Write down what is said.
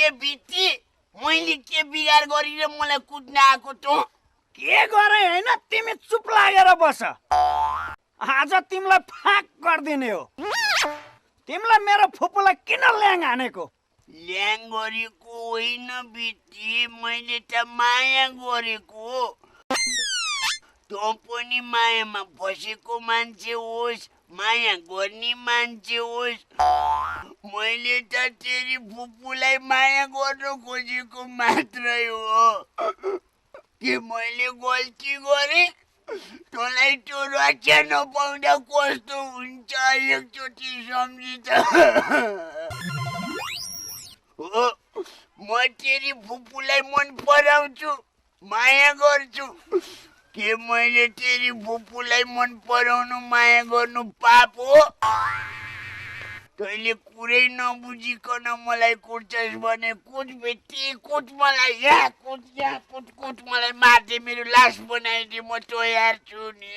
के बित्ती मैले के बिगार गरेर मलाई कुट्न आएको त के गरे हैन तिमी चुप लागेर बस आज तिमीलाई फाक गर्दिने हो तिमीलाई मेरो फुपूलाई किन ल्याङ हानेको ल्याङ गरेको होइन बित्ती मैले त माया गरेको तँ पनि मायामा फसेको मान्छे होस् माया गर्ने मान्छे होस् मैले त तेरी फुपूलाई माया गर्न खोजेको मात्रै हो के मैले गल्ती गरेँ तँलाई त्यो रक्षा नपाउँदा कस्तो हुन्छ एकचोटि सम्झि त हो म तेरी फुपूलाई मन पराउँछु माया गर्छु के मैले तेरी फुपूलाई मन पराउनु माया गर्नु पाप हो तैँले कुरै नबुझिकन मलाई कुट्छस् भने कुट बेटी कुट मलाई यहाँ कुट मलाई मार्दे मेरो लास बनाइदे म तयार छु नि